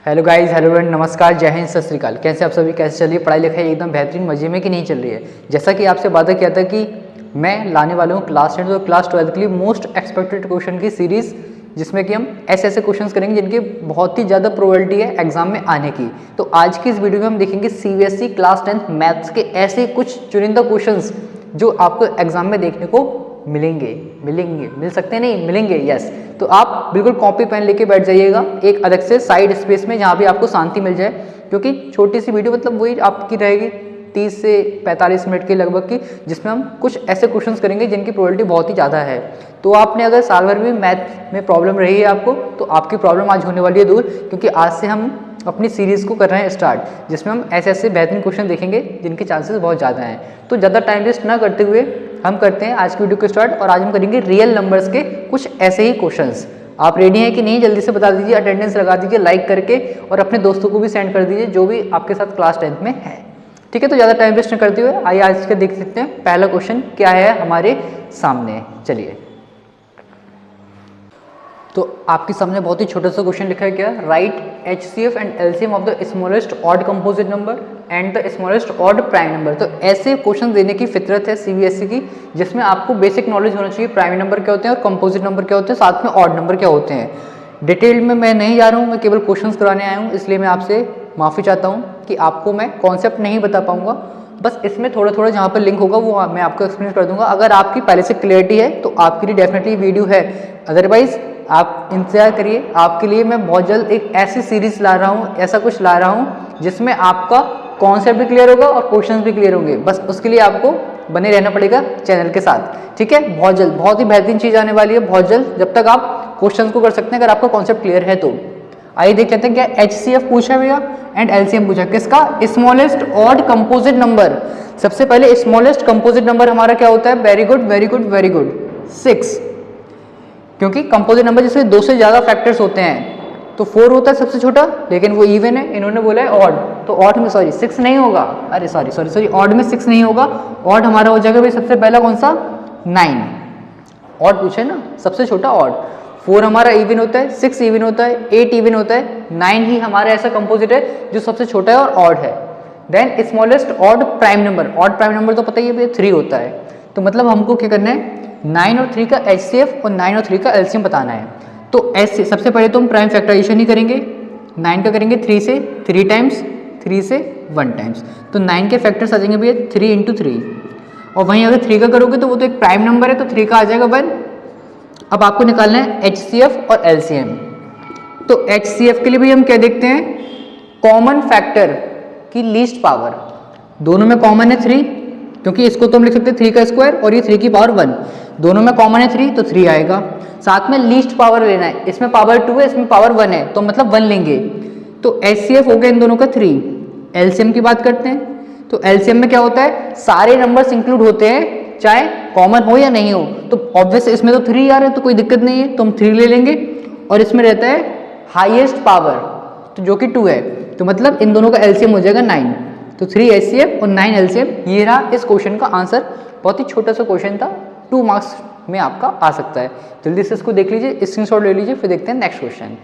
Hello guys, hello and नमस्कार, जय हिंद, सत श्री अकाल। कैसे आप सभी, कैसे चल रही है पढ़ाई लिखाई? एकदम बेहतरीन मजे में कि नहीं चल रही है? जैसा कि आपसे वादा किया था कि मैं लाने वाला हूँ क्लास 10 और क्लास 12 के लिए मोस्ट एक्सपेक्टेड क्वेश्चन की सीरीज़, जिसमें कि हम ऐसे ऐसे क्वेश्चंस करेंगे जिनकी बहुत ही ज़्यादा प्रोबेबिलिटी है एग्जाम में आने की। तो आज की इस वीडियो में हम देखेंगे सीबीएसई क्लास 10 मैथ्स के ऐसे कुछ चुनिंदा क्वेश्चंस जो आपको एग्जाम में देखने को मिल सकते हैं, नहीं मिलेंगे, यस। तो आप बिल्कुल कॉपी पेन लेके बैठ जाइएगा एक अलग से साइड स्पेस में, जहाँ भी आपको शांति मिल जाए, क्योंकि छोटी सी वीडियो मतलब वही आपकी रहेगी 30 से 45 मिनट के लगभग की, जिसमें हम कुछ ऐसे क्वेश्चंस करेंगे जिनकी प्रोबेबिलिटी बहुत ही ज़्यादा है। तो आपने अगर साल भर भी मैथ में प्रॉब्लम रही है आपको, तो आपकी प्रॉब्लम आज होने वाली है दूर, क्योंकि आज से हम अपनी सीरीज़ को कर रहे हैं स्टार्ट, जिसमें हम ऐसे ऐसे बेहतरीन क्वेश्चन देखेंगे जिनके चांसेस बहुत ज़्यादा हैं। तो ज़्यादा टाइम वेस्ट ना करते हुए हम करते हैं आज की वीडियो को स्टार्ट, और आज हम करेंगे रियल नंबर्स के कुछ ऐसे ही क्वेश्चंस। आप रेडी हैं कि नहीं? जल्दी से बता दीजिए, अटेंडेंस लगा दीजिए लाइक करके, और अपने दोस्तों को भी सेंड कर दीजिए जो भी आपके साथ क्लास 10 में है। ठीक है, तो ज़्यादा टाइम वेस्ट न करते हुए आइए आज के देख सकते हैं पहला क्वेश्चन क्या है हमारे सामने। चलिए, तो आपके सामने बहुत ही छोटा सा क्वेश्चन लिखा है, क्या? Right HCF and LCM of the smallest odd composite number and the smallest odd prime number. तो ऐसे क्वेश्चन देने की फितरत है सीबीएसई की, जिसमें आपको बेसिक नॉलेज होना चाहिए प्राइम नंबर क्या होते हैं और कंपोजिट नंबर क्या होते हैं, साथ में ऑड नंबर क्या होते हैं। डिटेल में मैं नहीं जा रहा हूँ, मैं केवल क्वेश्चंस कराने आया हूँ, इसलिए मैं आपसे माफ़ी चाहता हूँ कि आपको मैं कॉन्सेप्ट नहीं बता पाऊँगा। बस इसमें थोड़ा थोड़ा जहाँ पर लिंक होगा वो मैं आपको एक्सप्लेन कर दूंगा। अगर आपकी पहले से क्लियरिटी है तो आपके लिए डेफिनेटली वीडियो है, अदरवाइज आप इंतजार करिए। आपके लिए मैं बहुत जल्द एक ऐसी सीरीज ला रहा हूँ, ऐसा कुछ ला रहा हूँ जिसमें आपका कॉन्सेप्ट भी क्लियर होगा और क्वेश्चंस भी क्लियर होंगे। बस उसके लिए आपको बने रहना पड़ेगा चैनल के साथ, ठीक है? बहुत जल्द बहुत ही बेहतरीन चीज़ आने वाली है, बहुत जल्द, जब तक आप क्वेश्चंस को कर सकते हैं अगर आपका कॉन्सेप्ट क्लियर है तो। आइए देख लेते हैं क्या HCF पूछा है भैया एंड LCM पूछा, किसका? Smallest odd composite number. सबसे पहले स्मॉलेस्ट कंपोजिट नंबर हमारा क्या होता है? Very good very good very good, 6, क्योंकि कंपोजिट नंबर जिसमें 2 से ज़्यादा फैक्टर्स होते हैं। तो 4 होता है सबसे छोटा, लेकिन वो इवन है, इन्होंने बोला है ऑड, तो ऑड में 6 नहीं होगा, अरे सॉरी ऑड में 6 नहीं होगा। ऑड हमारा हो जाएगा भाई सबसे पहला कौन सा? 9। ऑड पूछे ना, सबसे छोटा ऑड। 4 हमारा इवन होता है, 6 इवन होता है, 8 इवन होता है, 9 ही हमारा ऐसा कंपोजिट है जो सबसे छोटा है और ऑड है। Then smallest odd prime number, odd prime number तो पता ही है 3 होता है। तो मतलब हमको क्या करना है, 9 और 3 का HCF और 9 और 3 का LCM बताना है। तो ऐसे सबसे पहले तो हम प्राइम फैक्टराइजेशन ही करेंगे। 9 का करेंगे 3 से 3 टाइम्स, 3 से 1 टाइम्स, तो 9 के फैक्टर्स आ जाएंगे भैया 3 × 3, और वहीं अगर 3 का करोगे तो वो तो एक प्राइम नंबर है, तो 3 का आ जाएगा 1। अब आपको निकालना है HCF और LCM। तो HCF के लिए भी हम क्या देखते हैं? कॉमन फैक्टर की लीस्ट पावर, दोनों में कॉमन है 3, क्योंकि इसको तो हम लिख सकते हैं 3 का स्क्वायर और ये 3 की पावर 1, दोनों में कॉमन है 3, तो 3 आएगा। साथ में लीस्ट पावर लेना है, इसमें पावर 2 है, इसमें पावर 1 है, तो मतलब 1 लेंगे। तो HCF हो गया इन दोनों का 3। LCM की बात करते हैं, तो LCM में क्या होता है? सारे नंबर्स इंक्लूड होते हैं, चाहे कॉमन हो या नहीं हो। तो ऑब्वियस इसमें तो 3 आ रहे हैं, तो कोई दिक्कत नहीं है, तो हम 3 ले लेंगे। और इसमें रहता है हाईएस्ट पावर, तो जो कि 2 है, तो मतलब इन दोनों का LCM हो जाएगा 9। तो 3 HCF और 9 LCM, ये रहा इस क्वेश्चन का आंसर। बहुत ही छोटा सा क्वेश्चन था, 2 मार्क्स में आपका आ सकता है। जल्दी से इसको देख लीजिए, स्क्रीनशॉट ले लीजिए, फिर देखते हैं नेक्स्ट क्वेश्चन।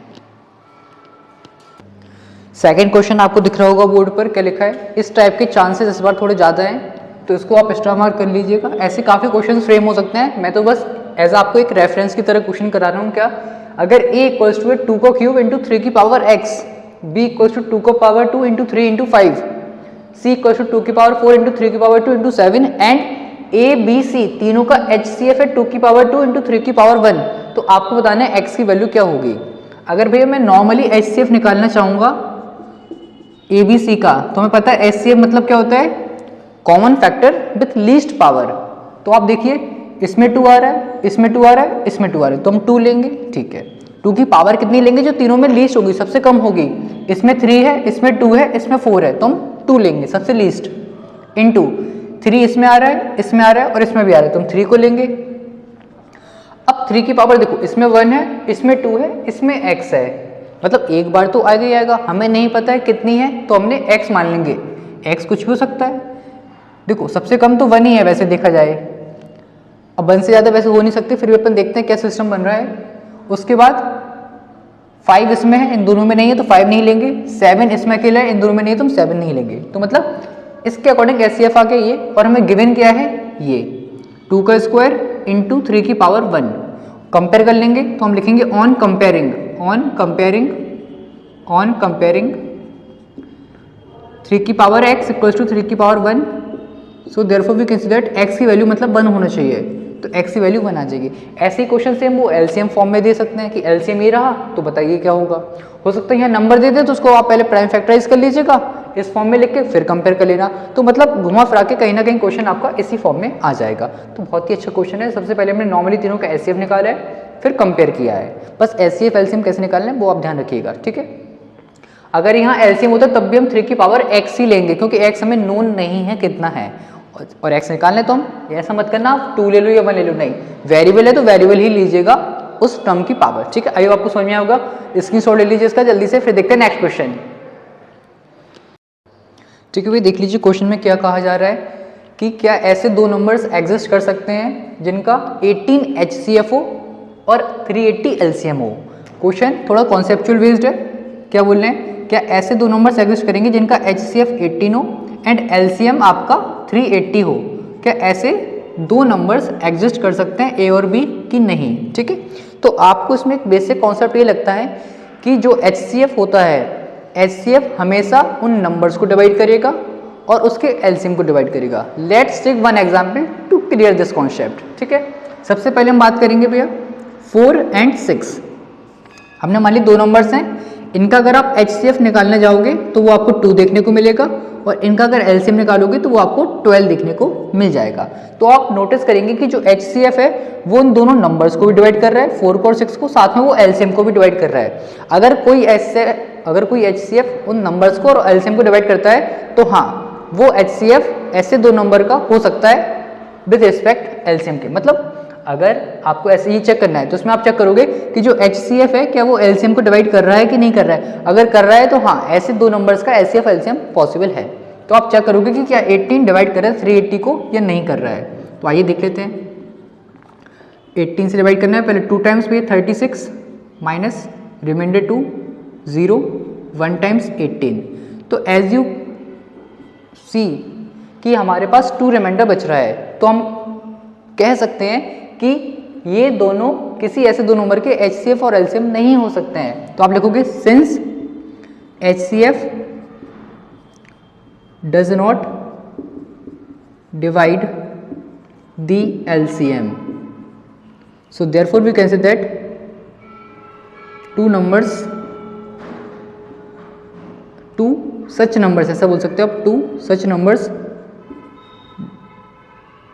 सेकंड क्वेश्चन आपको दिख रहा होगा बोर्ड पर, क्या लिखा है? इस टाइप के चांसेस इस बार थोड़े ज़्यादा हैं, तो इसको आप एक्स्ट्रा मार्क कर लीजिएगा। ऐसे काफ़ी क्वेश्चन फ्रेम हो सकते हैं, मैं तो बस एज आपको एक रेफरेंस की तरह क्वेश्चन करा रहा हूँ। क्या? अगर A = 2 का क्यूब इंटू 3 की पावर x, B = 2 का पावर 2 इंटू 3 इंटू 5, C = 2 की पावर 4 इंटू 3 की power 2 into 7, and A B C तीनों का HCF है 2 की पावर 2 इंटू 3 की पावर 1, तो आपको बताना है x की वैल्यू क्या होगी। अगर भैया मैं नॉर्मली HCF निकालना चाहूँगा ABC का, तो हमें पता है HCF मतलब क्या होता है? Common factor with least power. तो आप देखिए, इसमें 2 आ रहा है, इसमें 2 आ रहा है, इसमें 2 आ रहा है, तो हम 2 लेंगे, ठीक है। 2 की पावर कितनी लेंगे? जो तीनों में लीस्ट होगी, सबसे कम होगी। इसमें 3 है, इसमें 2 है, इसमें 4 है, तो हम 2 लेंगे, सबसे लीस्ट, इनटू 3 इसमें आ रहा है, इसमें आ रहा है और इसमें भी आ रहा है, तो हम 3 को लेंगे। अब 3 की पावर देखो, इसमें 1 है, इसमें 2 है, इसमें x है, मतलब एक बार तो आएगा ही आएगा। हमें नहीं पता है कितनी है, तो हमने x मान लेंगे। x कुछ भी हो सकता है, देखो सबसे कम तो 1 ही है वैसे देखा जाए, अब 1 से ज़्यादा वैसे हो नहीं सकते, फिर भी अपन देखते हैं क्या सिस्टम बन रहा है। उसके बाद 5 इसमें है, इन दोनों में नहीं है तो 5 नहीं लेंगे, 7 इसमें अकेला है, इन दोनों में नहीं है तो हम 7 नहीं लेंगे। तो मतलब इसके अकॉर्डिंग एचसीएफ आ गया ये, और हमें गिवन क्या है ये 2 का स्क्वायर इंटू 3 की पावर 1। कंपेयर कर लेंगे तो हम लिखेंगे ऑन कंपेयरिंग 3 की पावर x इक्वल्स टू 3 की power 1। So therefore we consider x की वैल्यू मतलब 1 होना चाहिए, तो x की वैल्यू 1 आ जाएगी। ऐसे ही क्वेश्चन से हम वो एलसीएम फॉर्म में दे सकते हैं कि एलसीएम ये रहा तो बताइए क्या होगा। हो सकता है यहाँ नंबर दे दे तो उसको आप पहले प्राइम फैक्टराइज कर लीजिएगा इस फॉर्म में लिख के, फिर कंपेयर कर लेना। तो मतलब घुमा फिरा के कहीं ना कहीं क्वेश्चन आपका इसी फॉर्म में आ जाएगा। तो बहुत ही अच्छा क्वेश्चन है। सबसे पहले हमने नॉर्मली तीनों का एचसीएफ निकाला है, फिर कंपेयर किया है। बस एचसीएफ एलसीएम कैसे निकालना है वो आप ध्यान रखिएगा, ठीक है। अगर यहाँ एलसीएम होता तब भी हम 3 की पावर x ही लेंगे, क्योंकि x हमें नोन नहीं है कितना है, और x निकालने तो हम ऐसा मत करना आप 2 ले लो या 1 ले लो, नहीं, वेरिएबल है तो वेरिएबल ही लीजिएगा उस टर्म की पावर, ठीक है। आइए आपको समझ में आएगा, स्क्रीनशॉट ले लीजिए इसका जल्दी से, फिर देखते हैं नेक्स्ट क्वेश्चन। ठीक है भाई, देख लीजिए क्वेश्चन में क्या कहा जा रहा है कि क्या ऐसे दो नंबर्स एग्जिस्ट कर सकते हैं जिनका 18 HCF हो और 380 LCM हो। क्वेश्चन थोड़ा कॉन्सेप्चुअल बेस्ड है। क्या बोल रहे हैं, क्या ऐसे दो नंबर्स एग्जिस्ट करेंगे जिनका HCF 18 हो एंड LCM आपका 380 हो। क्या ऐसे दो नंबर्स एग्जिस्ट कर सकते हैं ए और बी की नहीं, ठीक है। तो आपको इसमें एक बेसिक कॉन्सेप्ट ये लगता है कि जो HCF होता है, HCF हमेशा उन नंबर्स को डिवाइड करेगा और उसके LCM को डिवाइड करेगा। Let's take one example to clear this concept, ठीक है। सबसे पहले हम बात करेंगे भैया 4 एंड 6। हमने मान ली दो नंबर्स हैं, इनका अगर आप HCF निकालने जाओगे तो वो आपको 2 देखने को मिलेगा, और इनका अगर LCM निकालोगे तो वो आपको 12 देखने को मिल जाएगा। तो आप नोटिस करेंगे कि जो HCF है वो उन दोनों नंबर्स को भी डिवाइड कर रहा है, 4 को और 6 को, साथ में वो LCM को भी डिवाइड कर रहा है। अगर कोई HCF उन नंबर्स को और LCM को डिवाइड करता है तो हाँ, वो HCF ऐसे दो नंबर का हो सकता है विद रिस्पेक्ट LCM के। मतलब अगर आपको ऐसे ही चेक करना है तो उसमें आप चेक करोगे कि जो HCF है क्या वो LCM को डिवाइड कर रहा है कि नहीं कर रहा है। अगर कर रहा है तो हाँ, ऐसे दो नंबर्स का HCF LCM पॉसिबल है। तो आप चेक करोगे कि क्या 18 डिवाइड कर रहा है 380 को या नहीं कर रहा है। तो आइए देख लेते हैं। 18 से डिवाइड करना है, पहले 2 टाइम्स पे 36 माइनस रिमाइंडर 2 0 1 टाइम्स 18। तो एज यू सी कि हमारे पास 2 रिमाइंडर बच रहा है, तो हम कह सकते हैं कि ये दोनों किसी ऐसे दो नंबर के HCF और LCM नहीं हो सकते हैं। तो आप लिखोगे since HCF does not divide the LCM, so therefore we can say that two such numbers, ऐसा बोल सकते हो आप, 2 such numbers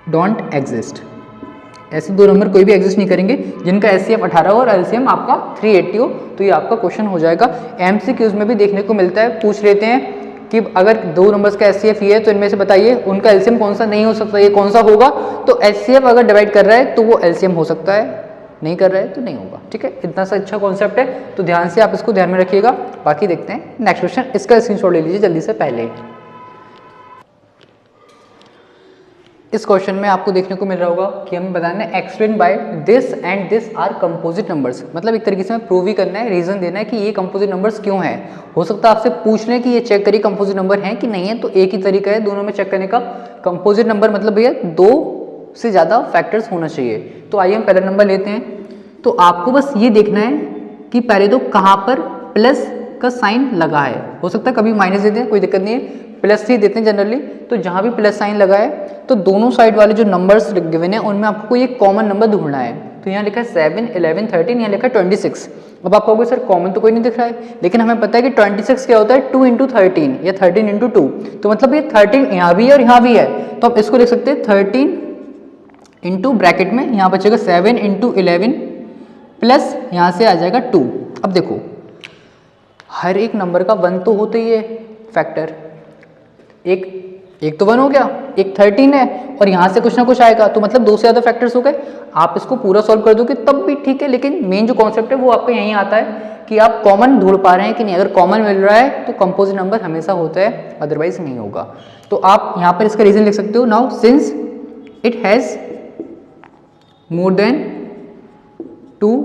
don't exist। ऐसे दो नंबर कोई भी एग्जिस्ट नहीं करेंगे जिनका HCF 18 और LCM आपका 380 हो। तो ये आपका क्वेश्चन हो जाएगा। MCQs में भी देखने को मिलता है, पूछ लेते हैं कि अगर दो नंबर्स का HCF ये है तो इनमें से बताइए उनका LCM कौन सा नहीं हो सकता, ये कौन सा होगा। तो HCF अगर डिवाइड कर रहा है तो वो LCM हो सकता है, नहीं कर रहा है तो नहीं होगा, ठीक है। इतना सा अच्छा कॉन्सेप्ट है, तो ध्यान से आप इसको ध्यान में रखिएगा। बाकी देखते हैं नेक्स्ट क्वेश्चन, इसका स्क्रीनशॉट ले लीजिए जल्दी से। पहले इस क्वेश्चन में आपको देखने को मिल रहा होगा कि हमें बताना है explain by this and this are composite numbers. मतलब एक तरीके से हमें प्रूव ही करना है, रीजन देना है कि ये कंपोजिट नंबर्स क्यों हैं। हो सकता है आपसे पूछ लें कि ये चेक करिए कंपोजिट नंबर हैं कि नहीं है, तो एक ही तरीका है दोनों में चेक करने का। कंपोजिट नंबर मतलब भैया 2 से ज़्यादा फैक्टर्स होना चाहिए। तो आइए हम पहला नंबर लेते हैं। तो आपको बस ये देखना है कि पहले तो कहाँ पर प्लस का साइन लगा है। हो सकता है कभी माइनस दे दें, कोई दिक्कत नहीं है, प्लस ही देते हैं जनरली। तो जहाँ भी प्लस साइन लगा है तो दोनों साइड वाले जो नंबर्स गिवन है उनमें आपको कोई एक कॉमन नंबर ढूंढना है। तो यहाँ लिखा है 7 11 13, यहाँ लिखा है 26। अब आप कहोगे सर कॉमन तो कोई नहीं दिख रहा है, लेकिन हमें पता है कि 26 क्या होता है 2 × 13 या 13 × 2। तो मतलब ये 13 यहाँ भी है और यहाँ भी है, तो आप इसको लिख सकते हैं 13 इंटू ब्रैकेट में यहाँ बचेगा 7 × 11 प्लस यहाँ से आ जाएगा 2। अब देखो हर एक नंबर का 1 तो होता ही है फैक्टर, एक तो 1 हो गया, एक 13 है और यहाँ से कुछ ना कुछ आएगा, तो मतलब 2 से ज़्यादा फैक्टर्स हो गए। आप इसको पूरा सॉल्व कर दोगे तब भी ठीक है, लेकिन मेन जो कॉन्सेप्ट है वो आपका यहीं आता है कि आप कॉमन ढूंढ पा रहे हैं कि नहीं। अगर कॉमन मिल रहा है तो कंपोजिट नंबर हमेशा होता है, अदरवाइज नहीं होगा। तो आप यहाँ पर इसका रीजन लिख सकते हो। Now since it has more than 2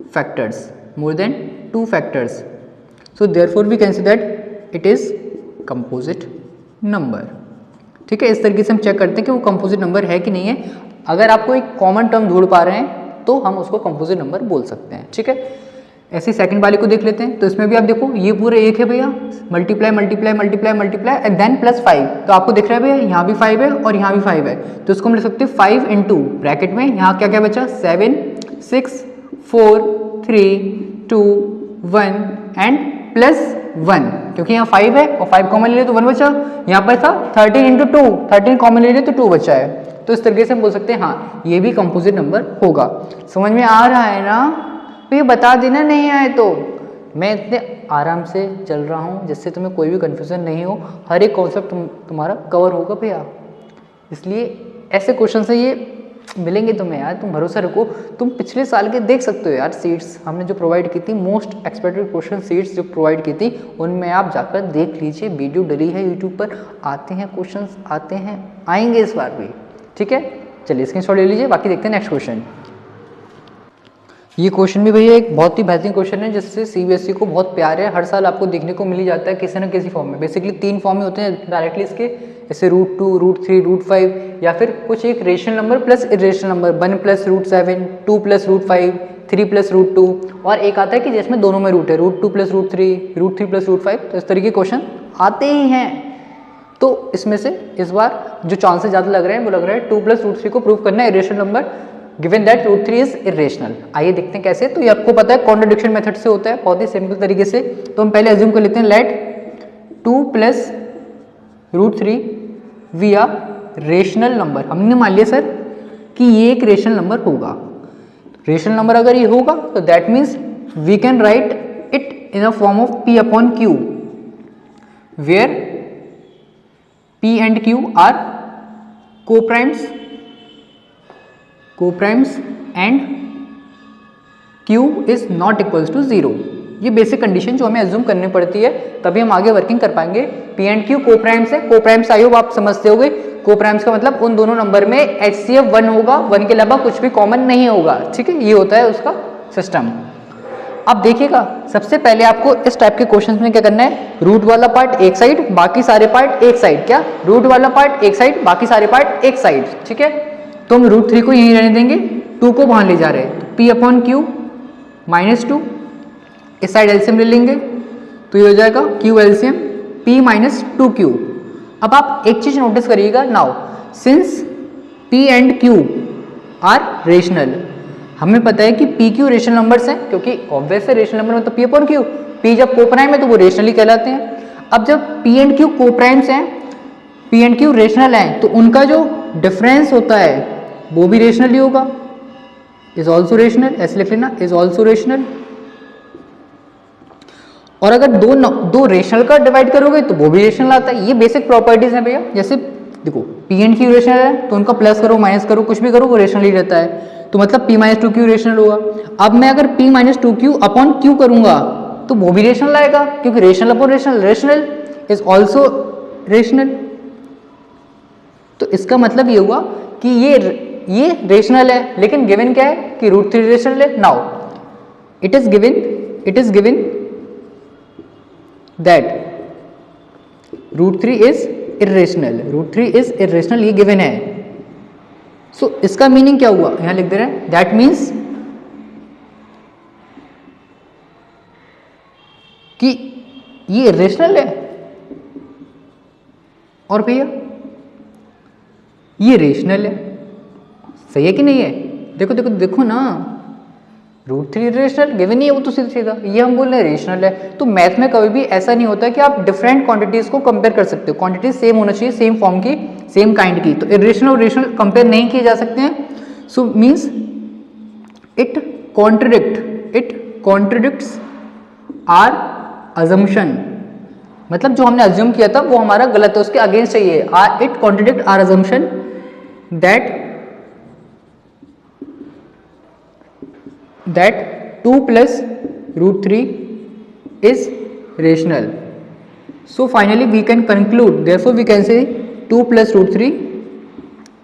factors, more than 2 factors. So therefore we can say that it is composite number. ठीक है, इस तरीके से हम चेक करते हैं कि वो कंपोजिट नंबर है कि नहीं है. अगर आपको एक कॉमन टर्म ढूंढ पा रहे हैं तो हम उसको कंपोजिट नंबर बोल सकते हैं. ठीक है, ऐसी सेकंड वाली को देख लेते हैं. तो इसमें भी आप देखो ये पूरे एक है भैया, multiply multiply multiply multiply and then plus 5. तो आपको दिख रहा है भैया यहाँ भी 5 है और यहाँ भी 5 है, तो इसको हम लिख सकते हैं 5 इंटू ब्रैकेट में यहाँ क्या क्या बचा 7 6 4 3 2 1 एंड प्लस 1, क्योंकि यहाँ 5 है और 5 कॉमन ले लिए तो 1 बचा. यहाँ पर था 13 इंटू 2, 13 कॉमन ले लिए तो 2 बचा है. तो इस तरीके से हम बोल सकते हैं हाँ ये भी कंपोजिट नंबर होगा. समझ में आ रहा है ना? तो ये बता देना नहीं आए तो. मैं इतने आराम से चल रहा हूँ जिससे तुम्हें कोई भी कन्फ्यूज़न नहीं हो, हर एक कॉन्सेप्ट तुम्हारा कवर होगा भैया. इसलिए ऐसे क्वेश्चन से ये मिलेंगे तुम्हें यार, तुम भरोसा रखो. तुम पिछले साल के देख सकते हो यार सीट्स हमने जो प्रोवाइड की थी, मोस्ट एक्सपेक्टेड क्वेश्चन सीट्स जो प्रोवाइड की थी, उनमें आप जाकर देख लीजिए. वीडियो डली है यूट्यूब पर, आते हैं क्वेश्चन, आते हैं, आएंगे इस बार भी. ठीक है, चलिए स्क्रीनशॉट ले लीजिए. बाकी देखते हैं नेक्स्ट क्वेश्चन. ये क्वेश्चन भी भैया एक बहुत ही बेहतरीन क्वेश्चन है जिससे सीबीएसई को बहुत प्यार है. हर साल आपको देखने को मिल ही जाता है किसी न किसी फॉर्म में. बेसिकली 3 फॉर्म में होते हैं डायरेक्टली इसके, जैसे √2, √3, √5, या फिर कुछ एक rational number plus irrational number 1 + √7, 2 + √5, 3 + √2, और एक आता है कि जिसमें दोनों में रूट है, √2 + √3, √3 + √5. तो इस तरीके के क्वेश्चन आते ही हैं. तो इसमें से इस बार जो चांसेस ज़्यादा लग रहे हैं वो लग रहा है 2 + √3 को प्रूव करना है irrational number given that √3 is irrational. आइए देखते हैं कैसे. तो ये आपको पता है कॉन्ट्रडिक्शन मेथड से होता है, बहुत ही सिंपल तरीके से. तो हम पहले अज्यूम कर लेते हैं let 2 + √3 we are rational number. हमने मान लिया सर कि ये एक रेशनल नंबर होगा. रेशनल नंबर अगर ये होगा तो that means we can write it in a form of P/Q where P and Q are co-primes and Q is not equals to 0. ये बेसिक कंडीशन जो हमें अज्यूम करनी पड़ती है तभी हम आगे वर्किंग कर पाएंगे. P and Q को-प्राइम्स है. को-प्राइम्स आई होप आप समझते होंगे. को-प्राइम्स का मतलब उन दोनों नंबर में HCF 1 होगा, 1 के अलावा कुछ भी कॉमन नहीं होगा. ठीक है, ये होता है उसका सिस्टम. अब देखिएगा सबसे पहले आपको इस टाइप के क्वेश्चंस में क्या करना है, रूट वाला पार्ट एक साइड बाकी सारे पार्ट एक साइड. क्या रूट वाला पार्ट एक साइड बाकी सारे पार्ट एक साइड. ठीक है, तो हम √3 को यहीं रहने देंगे, 2 को वहां ले जा रहे हैं. P/Q -2, इस साइड एलसीएम ले लेंगे तो ये हो जाएगा Q एलसीएम P - 2Q. अब आप एक चीज नोटिस करिएगा, now since P and Q are rational, हमें पता है कि PQ रेशनल नंबर्स हैं क्योंकि ऑब्वियस है रेशनल नंबर मतलब P/Q. P जब कोप्राइम है तो वो रेशनली कहलाते हैं. अब जब P and Q कोप्राइम्स हैं, P and Q रेशनल हैं, तो उनका जो डिफरेंस होता है वो भी रेशनल ही होगा. इज ऑल्सो रेशनल, ऐसे लिख लेना, इज ऑल्सो रेशनल. और अगर दो रेशनल का डिवाइड करोगे तो वो भी रेशनल आता है. ये बेसिक प्रॉपर्टीज हैं भैया. जैसे देखो P and Q रेशनल है तो उनका प्लस करो माइनस करो कुछ भी करो वो रेशनल ही रहता है. तो मतलब P - 2Q रेशनल होगा. अब मैं अगर P - 2Q अपॉन Q करूंगा तो वो भी रेशनल आएगा क्योंकि rational upon rational, rational is also rational. तो इसका मतलब ये हुआ कि ये रेशनल है, लेकिन गिवन क्या है कि √3 रेशनल है. Now it is given that √3 is irrational. √3 is irrational, ये गिवन है. सो इसका मीनिंग क्या हुआ, यहां लिख दे रहे हैं, दैट मीन्स कि ये इरेशनल है और भैया ये रेशनल है. सही है कि नहीं है? देखो देखो देखो ना, √3 रेशनल गिवन नहीं है वो तो सीधा ये हम बोल रहे हैं रेशनल है. तो मैथ में कभी भी ऐसा नहीं होता कि आप डिफरेंट क्वांटिटीज को कंपेयर कर सकते हो. क्वांटिटीज सेम होना चाहिए, सेम फॉर्म की, सेम काइंड की. तो इरेशनल और रेशनल कंपेयर नहीं किए जा सकते हैं. So means it contradicts our assumption. मतलब जो हमने अज्यूम किया था वो हमारा गलत है, उसके अगेंस्ट चाहिए. It contradict our assumption that 2 + √3 is rational. So finally we can conclude, therefore we can say 2 + √3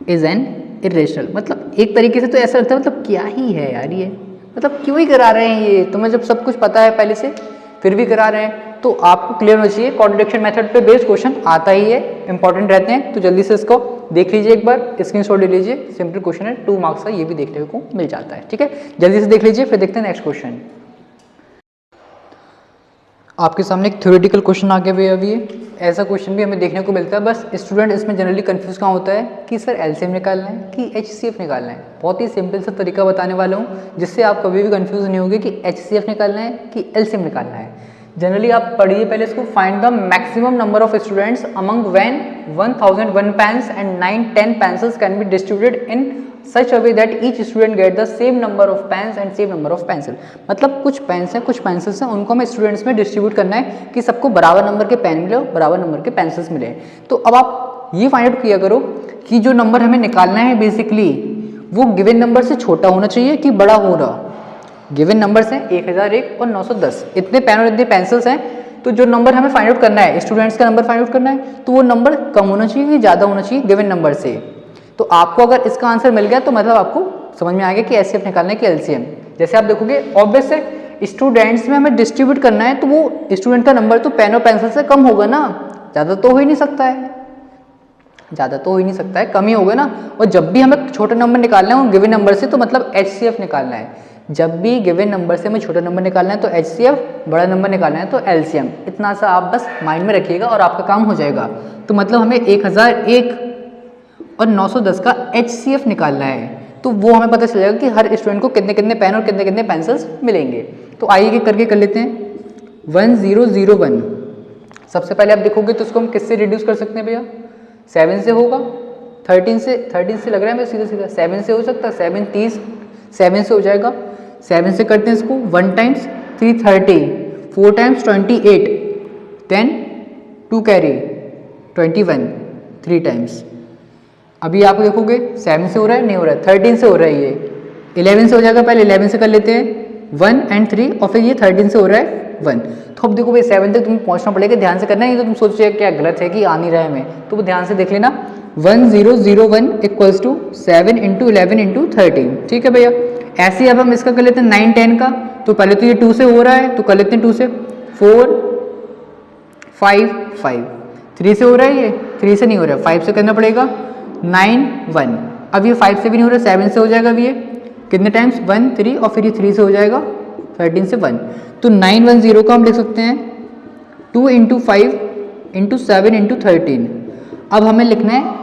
is an irrational. मतलब एक तरीके से तो ऐसा लगता है मतलब क्या ही है यार ये, मतलब क्यों ही करा रहे हैं ये, तुम्हें जब सब कुछ पता है पहले से फिर भी करा रहे हैं। तो आपको क्लियर होना चाहिए, कॉन्ट्रडिक्शन मेथड पे बेस्ड क्वेश्चन आता ही है, इंपॉर्टेंट रहते हैं। तो जल्दी से इसको देख लीजिए, एक बार स्क्रीनशॉट ले लीजिए, सिंपल क्वेश्चन है, 2 मार्क्स का, ये भी देखने को मिल जाता है। ठीक है, जल्दी से देख लीजिए, फिर देखते हैं नेक्स्ट क्वेश्चन। आपके सामने एक थ्योरेटिकल क्वेश्चन आ गया भैया अभी ये। ऐसा क्वेश्चन भी हमें देखने को मिलता है, बस स्टूडेंट इसमें जनरली कंफ्यूज कहाँ होता है कि सर एलसीएम निकालना है कि एचसीएफ निकालना है। बहुत ही सिंपल सा तरीका बताने वाला हूँ जिससे आप कभी भी कंफ्यूज नहीं होंगे कि एचसीएफ निकालना है कि एलसीएम निकालना है। जनरली आप पढ़िए पहले इसको, find the maximum number of students among when 1001 pens and 910 pencils can be distributed in such a way that each student get the same number of pens and same number of pencil. मतलब कुछ pens हैं, कुछ pencils हैं, उनको हमें students में distribute करना है कि सबको बराबर नंबर के पेन मिले, बराबर नंबर के पेंसिल्स मिले। तो अब आप ये फाइंड आउट किया करो कि जो नंबर हमें निकालना है बेसिकली वो गिवन नंबर से छोटा होना चाहिए कि बड़ा हो रहा। गिवन नंबर्स हैं 1001 और 910, इतने पेन और इतने पेंसिल्स हैं। तो जो नंबर हमें फाइंड आउट करना है, स्टूडेंट्स का नंबर फाइंड आउट करना है, तो वो नंबर कम होना चाहिए कि ज़्यादा होना चाहिए गिवन नंबर से। तो आपको अगर इसका आंसर मिल गया तो मतलब आपको समझ में आ गया कि एचसीएफ निकालना है कि एलसीएम। जैसे आप देखोगे ऑब्वियस है, स्टूडेंट्स में हमें डिस्ट्रीब्यूट करना है तो वो स्टूडेंट का नंबर तो पेन और पेंसिल से कम होगा ना, ज़्यादा तो हो ही नहीं सकता है, ज़्यादा तो हो ही नहीं सकता है, कम ही होगा ना। और जब भी हमें छोटा नंबर निकालना है वो गिवन नंबर से, तो मतलब एचसीएफ निकालना है। जब भी गिवन नंबर से हमें छोटा नंबर निकालना है तो एचसीएफ, बड़ा नंबर निकालना है तो एलसीएम। इतना सा आप बस माइंड में रखिएगा और आपका काम हो जाएगा। तो मतलब हमें 1001 और 910 का एचसीएफ निकालना है, तो वो हमें पता चल जाएगा कि हर स्टूडेंट को कितने कितने पेन और कितने कितने पेंसिल्स मिलेंगे। तो आइए करके कर लेते हैं। 1001 सबसे पहले आप देखोगे तो उसको हम किससे रिड्यूस कर सकते हैं भैया? 7 से होगा, 13 से लग रहा है मैं सीधा सीधा 7 से हो सकता है, 7 30, 7 से हो जाएगा। 7 से करते हैं इसको, 1 times 330, 4 times 28, then 2 carry 21, 3 times. अभी आप देखोगे 7 से हो रहा है, नहीं हो रहा है, 13 से हो रहा है, ये 11 से हो जाएगा। पहले 11 से कर लेते हैं, 1 and 3, और फिर ये 13 से हो रहा है 1। तो अब देखो भाई 7 तक तुम्हें पहुंचना पड़ेगा, ध्यान से करना है, ये तो तुम सोचिए क्या गलत है कि आ नहीं रहा है हमें, तो वो ध्यान से देख लेना। 1001 इक्वल्स टू 7 इंटू 11 इंटू 13, ठीक है भैया। ऐसे ही अब हम इसका कर लेते हैं 9 10 का, तो पहले तो ये 2 से हो रहा है तो कर लेते हैं 2 से, 4 5 5, 3 से हो रहा है, ये 3 से नहीं हो रहा है, 5 से करना पड़ेगा, 9 1। अब ये 5 से भी नहीं हो रहा, 7 से हो जाएगा। अब ये कितने टाइम्स, 1 3, और फिर ये 3 से हो जाएगा, 13 से 1। तो 910 को हम लिख सकते हैं 2 इंटू 5 इंटू 7 इंटू 13। अब हमें लिखना है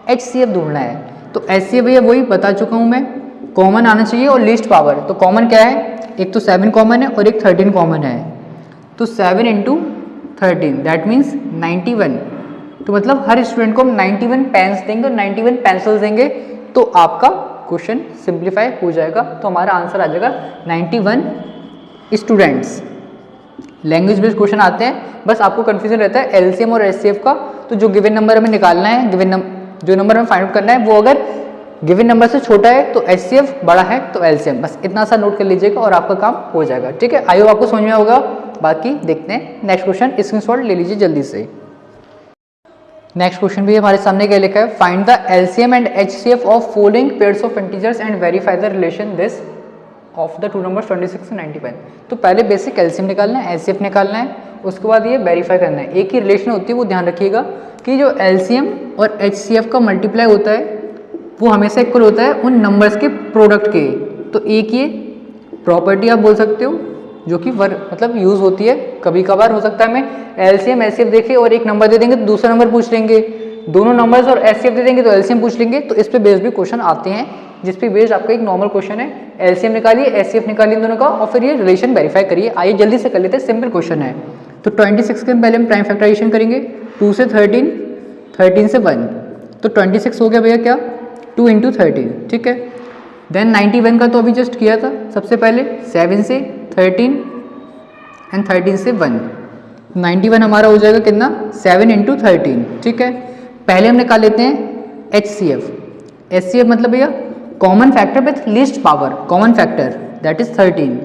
एचसीएफ ढूंढना है। तो एचसीएफ भैया वही बता चुका हूँ मैं, कॉमन आना चाहिए और लीस्ट पावर। तो कॉमन क्या है, एक तो 7 कॉमन है और एक 13 कॉमन है, तो 7 इंटू 13 दैट मीन्स 91। तो मतलब हर स्टूडेंट को हम 91 पेन्स देंगे और 91 पेंसिल्स देंगे, तो आपका क्वेश्चन सिंप्लीफाई हो जाएगा। तो हमारा आंसर आ जाएगा 91 स्टूडेंट्स। लैंग्वेज बेस्ड क्वेश्चन आते हैं, बस आपको कंफ्यूजन रहता है एलसीएम और एचसीएफ का। तो जो गिवन नंबर हमें निकालना है, जो नंबर हमें फाइंड आउट करना है, वो अगर गिवन नंबर से छोटा है तो एचसीएफ, बड़ा है तो एलसीएम। बस इतना सा नोट कर लीजिएगा और आपका काम हो जाएगा, ठीक है। आई होप आपको समझ में होगा। बाकी देखते हैं नेक्स्ट क्वेश्चन, स्क्रीनशॉट ले लीजिए जल्दी से। नेक्स्ट क्वेश्चन भी हमारे सामने क्या लिखा है, find the LCM and HCF of following pairs of integers and verify the relation this of the two numbers 26 and 91। तो पहले बेसिक एलसीएम निकालना है, एचसीएफ निकालना है, उसके बाद ये वेरीफाई करना है। एक ही रिलेशन होती है, वो ध्यान रखिएगा कि जो एलसीएम और एचसीएफ का मल्टीप्लाई होता है वो हमेशा इक्वल होता है उन नंबर्स के प्रोडक्ट के। तो एक ये प्रॉपर्टी आप बोल सकते हो जो कि मतलब यूज़ होती है, कभी कभार हो सकता है हमें एलसीएम एचसीएफ देखे और एक नंबर दे देंगे तो दूसरा नंबर पूछ लेंगे, दोनों नंबर्स और एचसीएफ दे देंगे तो एलसीएम पूछ लेंगे। तो इस पे बेस्ड भी क्वेश्चन आते हैं, जिस पे बेस्ड आपका एक नॉर्मल क्वेश्चन है, एलसीएम निकालिए एचसीएफ निकालिए दोनों का और फिर ये रिलेशन वेरीफाई करिए। आइए जल्दी से कर लेते हैं, सिंपल क्वेश्चन है। तो 26 के पहले हम प्राइम फैक्टराइजेशन करेंगे, 2 से 13, 13 से 1, तो 26 हो गया भैया क्या, 2 इंटू 13, ठीक है। देन 91 का तो अभी जस्ट किया था, सबसे पहले 7 से 13 एंड 13 से 1, 91 हमारा हो जाएगा कितना, 7 इंटू 13, ठीक है। पहले हम निकाल लेते हैं एचसीएफ। एचसीएफ मतलब भैया common factor with least power, common factor that is 13,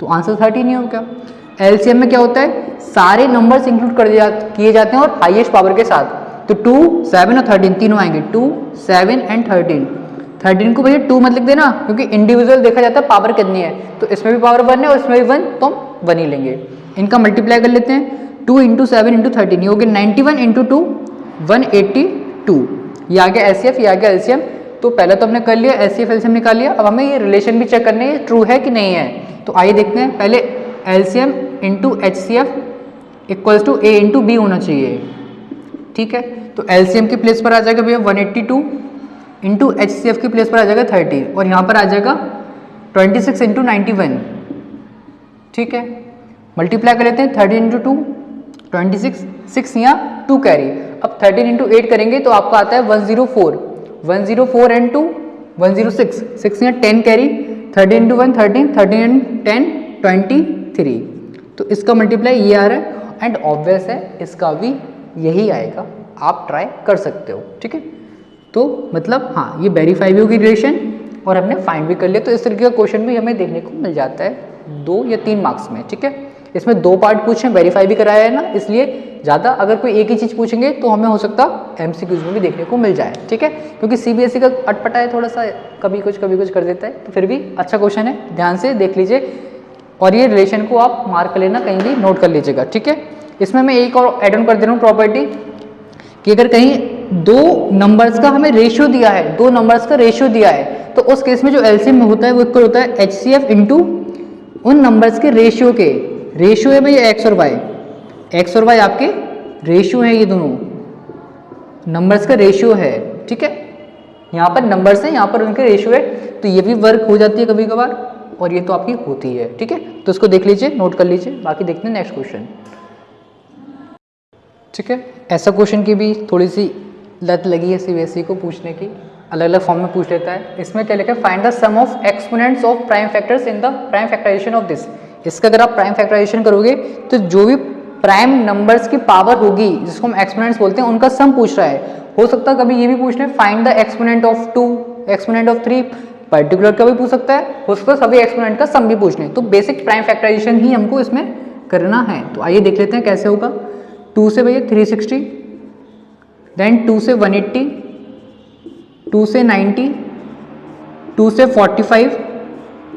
तो आंसर 13 ही होगा। एलसीएम में क्या होता है, सारे नंबर्स इंक्लूड किए जाते हैं और हाईएस्ट पावर के साथ। तो 2, 7 और 13 तीनों आएंगे, 2, 7 एंड 13। 13 को भैया 2 मत लिख देना, क्योंकि इंडिविजुअल देखा जाता है पावर कितनी है, तो इसमें भी पावर 1 है और इसमें भी 1, तो हम 1 ही लेंगे। इनका मल्टीप्लाई कर लेते हैं, 2 × 7 × 13, ये हो गया 91 × 2 182। ये आ गया एचसीएफ, ये आ गया एलसीएम। तो पहले तो हमने कर लिया एचसीएफ एलसीएम निकाल लिया, अब हमें ये रिलेशन भी चेक करने हैं ट्रू है कि नहीं है। तो आइए देखते हैं, पहले LCM into HCF equals to A into B होना चाहिए, ठीक है। तो एलसीएम की प्लेस पर आ जाएगा भैया 182 इंटू एचसीएफ की प्लेस पर आ जाएगा 30, और यहाँ पर आ जाएगा 26 × 91, ठीक है। मल्टीप्लाई कर लेते हैं, 13 × 2 26, 6 यहाँ 2 कैरी। अब 13 × 8 करेंगे तो आपका आता है 104, 104 एंड 2 106, 6 यहाँ 10 कैरी, 13 × 1 13, 13 एंड 10 23। तो इसका मल्टीप्लाई ये आ रहा है, एंड ऑब्वियस है इसका भी यही आएगा, आप ट्राई कर सकते हो, ठीक है। तो मतलब हाँ, ये वेरीफाई भी होगी रिलेशन और हमने फाइंड भी कर लिया। तो इस तरीके का क्वेश्चन भी हमें देखने को मिल जाता है 2 या 3 मार्क्स में, ठीक है। इसमें 2 पार्ट पूछे, वेरीफाई भी कराया है ना, इसलिए ज़्यादा अगर कोई एक ही चीज़ पूछेंगे तो हमें हो सकता एमसीक्यूज में भी देखने को मिल जाए, ठीक है। क्योंकि सीबीएसई का अटपटा है थोड़ा सा, कभी कुछ कर देता है, तो फिर भी अच्छा क्वेश्चन है, ध्यान से देख लीजिए। और ये रिलेशन को आप मार्क कर लेना, कहीं भी नोट कर लीजिएगा, ठीक है। इसमें मैं एक और एड ऑन कर दे रहा हूँ प्रॉपर्टी, कि अगर कहीं 2 नंबर्स का हमें रेशियो दिया है, 2 नंबर्स का रेशियो दिया है, तो उस केस में जो एलसीएम में होता है वो इक्वल होता है एचसीएफ इंटू उन नंबर्स के रेशियो के, रेशियो है भैया एक्स और वाई, एक्स और वाई आपके रेशियो है, ये दोनों नंबर्स का रेशियो है, ठीक है। यहाँ पर नंबर्स हैं, यहाँ पर उनके रेशियो है, तो ये भी वर्क हो जाती है कभी कभार, और ये तो आपकी होती है, ठीक है। तो इसको देख लीजिए, नोट कर लीजिए। बाकी देखते हैं नेक्स्ट क्वेश्चन, ठीक है। ऐसा क्वेश्चन की भी थोड़ी सी लत लगी है सीबीएसई को पूछने की, अलग अलग फॉर्म में पूछ लेता है। इसमें क्या लिखा है, find the sum of exponents of prime factors in the prime factorization of this. इसका अगर आप प्राइम फैक्टराइजेशन करोगे तो जो भी प्राइम नंबर्स की पावर होगी, जिसको हम एक्सपोनेंट्स बोलते हैं, उनका सम पूछ रहा है। हो सकता है कभी ये भी पूछ रहे find the exponent of 2, exponent of 3, particular का भी पूछ सकता है, हो सकता है सभी एक्सपोनेंट का सम भी पूछ लें। तो बेसिक प्राइम फैक्टराइजेशन ही हमको इसमें करना है। तो आइए देख लेते हैं कैसे होगा। 2 से भैया 360, देन 2 से 180, 2 से 90, 2 से 45,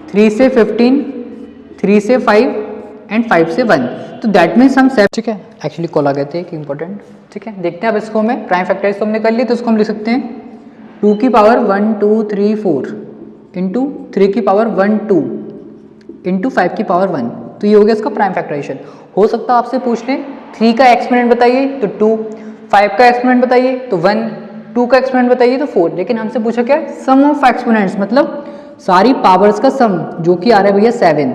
3 से 15, 3 से 5 एंड 5 से 1। तो दैट मीन्स हम 7, ठीक है। एक्चुअली कॉल आ गए थे एक इंपॉर्टेंट, ठीक है। देखते हैं अब इसको हमें प्राइम फैक्टराइज तो हमने कर लिया, तो इसको हम लिख सकते हैं 2 की पावर 1 2 3 4 इंटू 3 की पावर 1 2 इंटू 5 की पावर 1। तो ये हो गया इसका प्राइम फैक्टराइजेशन। हो सकता है आपसे पूछ लें 3 का एक्सपोनेंट बताइए तो 2, 5 का एक्सपोनेंट बताइए तो 1, 2 का एक्सपोनेंट बताइए तो 4। लेकिन हमसे पूछा क्या, सम ऑफ एक्सपोनेंट्स, मतलब सारी पावर्स का सम, जो कि आ रहा है भैया 7।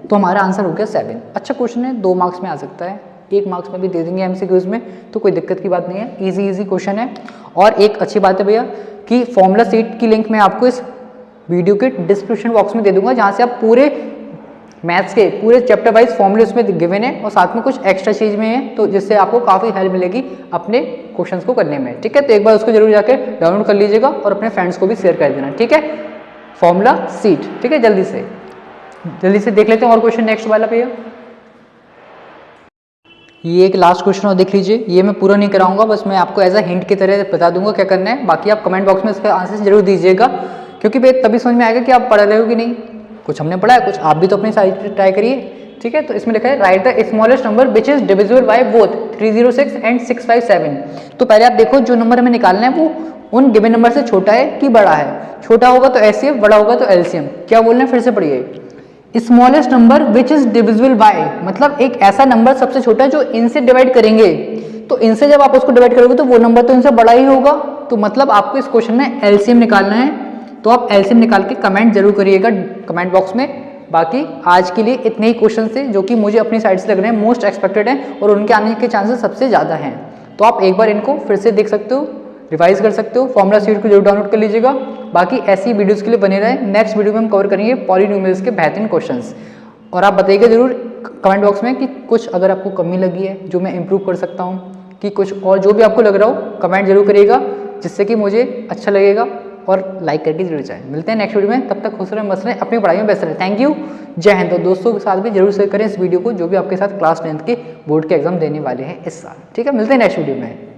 तो हमारा आंसर हो गया 7। अच्छा क्वेश्चन है, 2 मार्क्स में आ सकता है, 1 मार्क्स में भी दे देंगे एमसीक्यूज में, तो कोई दिक्कत की बात नहीं है, इजी क्वेश्चन है। और एक अच्छी बात है भैया कि फॉर्मूला सीट की लिंक मैं आपको इस वीडियो के डिस्क्रिप्शन बॉक्स में दे दूंगा, जहाँ से आप पूरे मैथ्स के पूरे चैप्टर वाइज फॉर्मूले उसमें गिवन है, और साथ में कुछ एक्स्ट्रा चीज़ में है, तो जिससे आपको काफ़ी हेल्प मिलेगी अपने क्वेश्चंस को करने में, ठीक है। तो एक बार उसको जरूर जाकर डाउनलोड कर लीजिएगा और अपने फ्रेंड्स को भी शेयर कर देना, ठीक है। फॉर्मूला सीट, ठीक है। जल्दी से देख लेते हैं और क्वेश्चन नेक्स्ट वाला भैया। ये एक लास्ट क्वेश्चन और देख लीजिए, ये मैं पूरा नहीं कराऊंगा, बस मैं आपको एज अ हिंट की तरह बता दूंगा क्या करना है। बाकी आप कमेंट बॉक्स में इसका आंसर जरूर दीजिएगा, क्योंकि भाई तभी समझ में आएगा कि आप पढ़ रहे हो कि नहीं। कुछ हमने पढ़ा है, कुछ आप भी तो अपनी साइड पे ट्राई करिए, ठीक है। तो इसमें लिखा है right the smallest number which is divisible by both 306 and 657। तो पहले आप देखो जो नंबर हमें निकालना है वो उन गिवन नंबर से छोटा है कि बड़ा है। छोटा होगा तो एचसीएफ, बड़ा होगा तो एलसीएम। क्या बोलना है, फिर से पढ़िए। Smallest number which is divisible by, मतलब एक ऐसा नंबर सबसे छोटा जो इनसे डिवाइड करेंगे, तो इनसे जब आप उसको डिवाइड करोगे तो वो नंबर तो इनसे बड़ा ही होगा। तो मतलब आपको इस क्वेश्चन में एलसीएम निकालना है, तो आप एलसीएम निकाल के कमेंट जरूर करिएगा कमेंट बॉक्स में। बाकी आज के लिए इतने ही क्वेश्चन थे जो कि मुझे अपनी साइड से लग रहे हैं मोस्ट एक्सपेक्टेड हैं और उनके आने के चांसेस सबसे ज़्यादा हैं। तो आप एक बार इनको फिर से देख सकते हो, रिवाइज कर सकते हो, फॉर्मूला सीट को जरूर डाउनलोड कर लीजिएगा। बाकी ऐसी वीडियोस के लिए बने रहे। नेक्स्ट वीडियो में हम कवर करेंगे पॉलीनोमियल्स के बेहतरीन क्वेश्चंस, और आप बताइएगा जरूर कमेंट बॉक्स में कि कुछ अगर आपको कमी लगी है जो मैं इंप्रूव कर सकता हूँ, कि कुछ और जो भी आपको लग रहा हो कमेंट जरूर करिएगा, जिससे कि मुझे अच्छा लगेगा। और लाइक करके जरूर जाए। मिलते हैं नेक्स्ट वीडियो में, तब तक खुश रहें, मस्त रहें, अपनी पढ़ाई में व्यस्त रहें। थैंक यू, जय हिंद। तो दोस्तों के साथ भी जरूर शेयर करें इस वीडियो को, जो भी आपके साथ क्लास 10th के बोर्ड के एग्जाम देने वाले हैं इस साल, ठीक है। मिलते हैं नेक्स्ट वीडियो में।